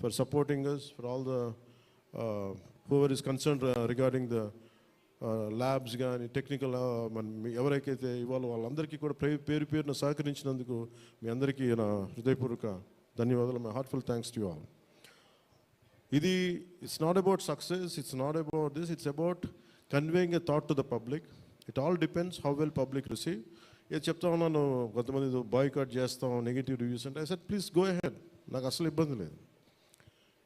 for supporting us, for all the whoever is concerned regarding the labs కానీ technical ఎవరైతే ఇవాళ వాళ్ళందరికీ కూడా పేరు పేరున సహకరించినందుకు మీ అందరికీ నా హృదయపూర్వక ధన్యవాదాలు. My heartful thanks to you all. ఇది it's not about success, it's not about this, it's about conveying a thought to the public. It all depends how well public receive. ఏది చెప్తా ఉన్నాను, కొంతమంది బాయ్కాట్ చేస్తాం, నెగిటివ్ రివ్యూస్ అంటే I said please go ahead, నాకు అసలు ఇబ్బంది లేదు.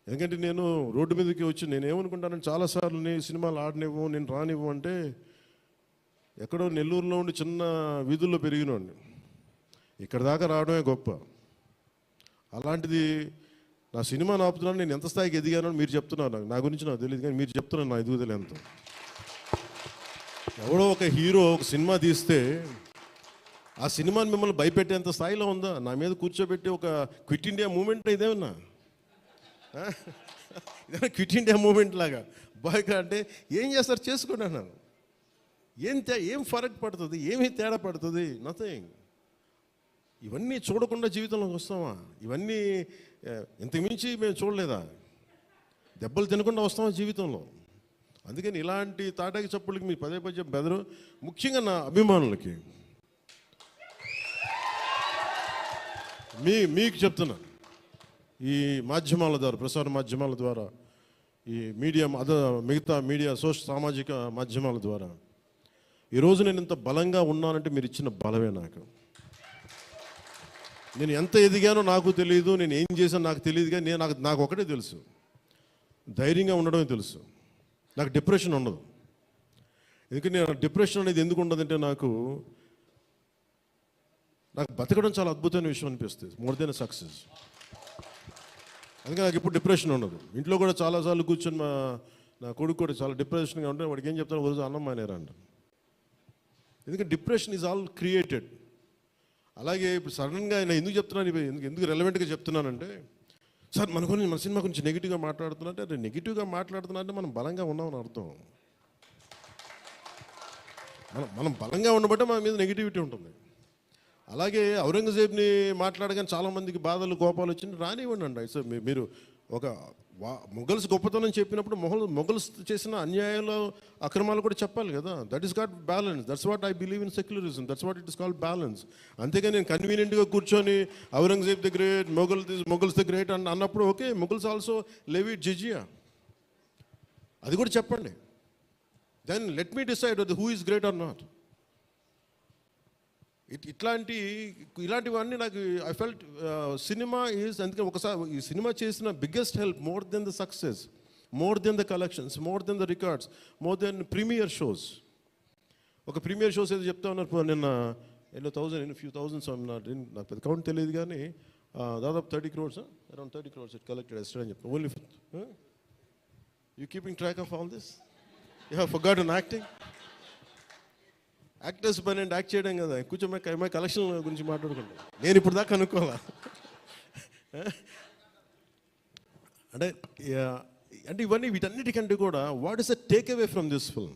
ఎందుకంటే నేను రోడ్డు మీదకి వచ్చి నేను ఏమనుకుంటానంటే చాలాసార్లు నేను సినిమాలు ఆడనివ్వు, నేను రానివ్వు అంటే ఎక్కడో నెల్లూరులో ఉండి చిన్న వీధుల్లో పెరిగినోండి, ఇక్కడ దాకా రావడమే గొప్ప. అలాంటిది నా సినిమాని ఆపుతున్నాను, నేను ఎంత స్థాయికి ఎదిగానో మీరు చెప్తున్నారు. నా గురించి నాకు తెలియదు, కానీ మీరు చెప్తున్నారు నా ఎదుగుదల ఎంత. ఎవడో ఒక హీరో ఒక సినిమా తీస్తే ఆ సినిమాని మిమ్మల్ని భయపెట్టేంత స్థాయిలో ఉందా? నా మీద కూర్చోబెట్టి ఒక క్విట్ ఇండియా మూమెంట్ ఇదేమన్నా, ఇదే క్విట్ ఇండియా మూమెంట్ లాగా బాయ్కా అంటే ఏం చేస్తారు చేసుకోండి అన్నాను. ఏం ఫరక్ పడుతుంది, ఏమి తేడా పడుతుంది? నథింగ్. ఇవన్నీ చూడకుండా జీవితంలోకి వస్తామా? ఇవన్నీ ఇంతకుమించి మేము చూడలేదా? దెబ్బలు తినకుండా వస్తామా జీవితంలో? అందుకని ఇలాంటి తాటాకి చప్పుళ్ళకి మీ పదే పదే బెదరు. ముఖ్యంగా నా అభిమానులకి మీకు చెప్తున్నా, ఈ మాధ్యమాల ద్వారా, ప్రసార మాధ్యమాల ద్వారా, ఈ మీడియా మిగతా మీడియా సామాజిక మాధ్యమాల ద్వారా ఈరోజు నేను ఇంత బలంగా ఉన్నానంటే మీరు ఇచ్చిన బలమే. నేను ఎంత ఎదిగానో నాకు తెలియదు, నేను ఏం చేశానో నాకు తెలియదు, కానీ నాకు ఒకటే తెలుసు, ధైర్యంగా ఉండడమే తెలుసు. నాకు డిప్రెషన్ ఉండదు. ఎందుకంటే నేను డిప్రెషన్ అనేది ఎందుకు ఉండదంటే నాకు బతకడం చాలా అద్భుతమైన విషయం అనిపిస్తుంది, మోర్ దెన్ సక్సెస్. అందుకే నాకు ఇప్పుడు డిప్రెషన్ ఉండదు. ఇంట్లో కూడా చాలాసార్లు కూర్చొని నా కొడుకు కూడా చాలా డిప్రెషన్గా ఉంటే వాడికి ఏం చెప్తాను, రోజు అన్నం మానేరంట. ఎందుకంటే డిప్రెషన్ ఈజ్ ఆల్ క్రియేటెడ్. అలాగే ఇప్పుడు సడన్గా ఆయన ఎందుకు చెప్తున్నాను, ఎందుకు రెలవెంట్గా చెప్తున్నానంటే, సార్ మన సినిమా గురించి నెగిటివ్గా మాట్లాడుతున్నట్టే, అదే నెగిటివ్గా మాట్లాడుతున్నా అంటే మనం బలంగా ఉన్నామని అర్థం. మనం బలంగా ఉండబట్టే మన మీద నెగిటివిటీ ఉంటుంది. అలాగే ఔరంగజేబ్ని మాట్లాడగానే చాలామందికి బాధలు కోపాలు వచ్చింది, రానివ్వండి అండి. సో మీరు ఒక మొఘల్స్ గొప్పతనం చెప్పినప్పుడు మొఘల్స్ చేసిన అన్యాయాలు అక్రమాలు కూడా చెప్పాలి కదా. That is got balance. That's what I believe in secularism. That's what it is called balance. అంతేగాని నేను కన్వీనియంట్గా కూర్చొని Aurangzeb the great, Mughals the great అన్నప్పుడు okay, Mughals also levied jizya, అది కూడా చెప్పండి. Then let me decide who is great or not. ఇలాంటివన్నీ నాకు ఐ ఫెల్ట్ సినిమా ఈజ్, అందుకే ఒకసారి ఈ సినిమా చేసిన biggest help, more than the success, more than the collections, more than the records, more than premiere shows. ఒక premiere shows ఏదో చెప్తా ఉన్నారు నిన్న, ఫ్యూ థౌజండ్స్, నాకు పెద్ద కౌంట్ తెలియదు, కానీ దాదాపు 30 crores, around 30 crores it collected yesterday అని చెప్తాను. Only you keeping track of all this? You have forgotten acting. Actors పని అంటే యాక్ట్ చేయడం కదా, కూర్చోమే కలెక్షన్ గురించి మాట్లాడుకుంటాం. నేను ఇప్పుడు దాకా అనుకోవాలా అంటే ఇవన్నీ వీటన్నిటికంటే కూడా what is the take away from this film?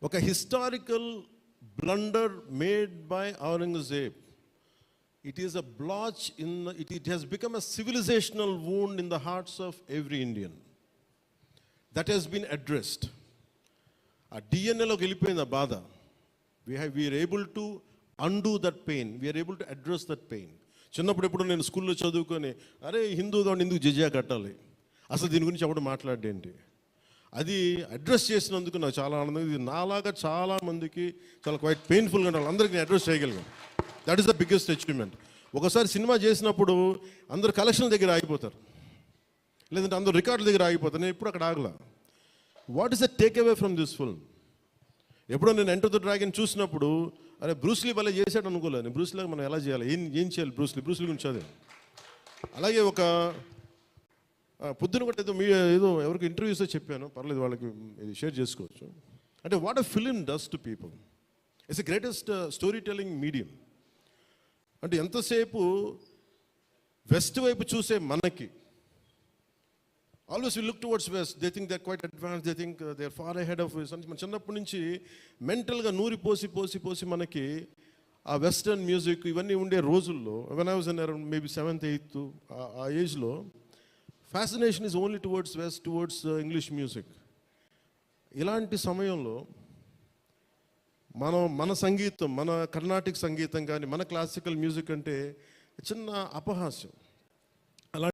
ఒక historical blunder made by Aurangzeb. It is a blotch in it has become a civilizational wound in the hearts of every Indian. That has been addressed. ఆ డిఎన్ఏలోకి వెళ్ళిపోయింది ఆ బాధ. We are able to undo that pain, we are able to address that pain. చిన్నప్పుడు ఎప్పుడు నేను స్కూల్లో చదువుకొని, అరే హిందూగా ఉండి ఎందుకు జిజియా కట్టాలి, అసలు దీని గురించి ఎవడు మాట్లాడేంటి, అది అడ్రస్ చేసినందుకు నాకు చాలా ఆనందం. ఇది నాలాగా చాలామందికి చాలా క్వైట్ పెయిన్ఫుల్గా ఉండాలి, అందరికీ నేను అడ్రస్ చేయగలిగాను. That is the biggest achievement. ఒకసారి సినిమా చేసినప్పుడు అందరు కలెక్షన్ల దగ్గర ఆగిపోతారు, లేదంటే అందరు రికార్డుల దగ్గర ఆగిపోతారు. నేను ఎప్పుడు అక్కడ ఆగలా. What is the take away from this film? ఎప్పుడో నేను ఎంటర్ ద డ్రాగన్ చూసినప్పుడు, అరే బ్రూస్లీ భలే చేశాడు అనుకోలేదు. బ్రూస్లీగా మనం ఎలా చేయాలి, ఏం చేయాలి, బ్రూస్లీ గురించి చదివా. అలాగే ఒక పొద్దున కూడా ఏదో ఎవరికి ఇంటర్వ్యూస్లో చెప్పాను, పర్లేదు వాళ్ళకి ఇది షేర్ చేసుకోవచ్చు. అంటే what a film does to people. It's the greatest story telling medium. అంటే ఎంతసేపు వెస్ట్ వైపు చూసే మనకి, always we look towards west, they think they are quite advance, they think they are far ahead of. మన చిన్నప్పటి నుంచి మెంటల్గా నూరి పోసి మనకి ఆ వెస్టర్న్ మ్యూజిక్ ఇవన్నీ ఉండే రోజుల్లో, when I was in around maybe 7th 8th ఆ ఏజ్లో, fascination is only towards west, towards English music. ఇలాంటి సమయంలో మన సంగీతం, మన కర్ణాటిక్ సంగీతం కానీ మన క్లాసికల్ మ్యూజిక్ అంటే చిన్న అపహాస్యం.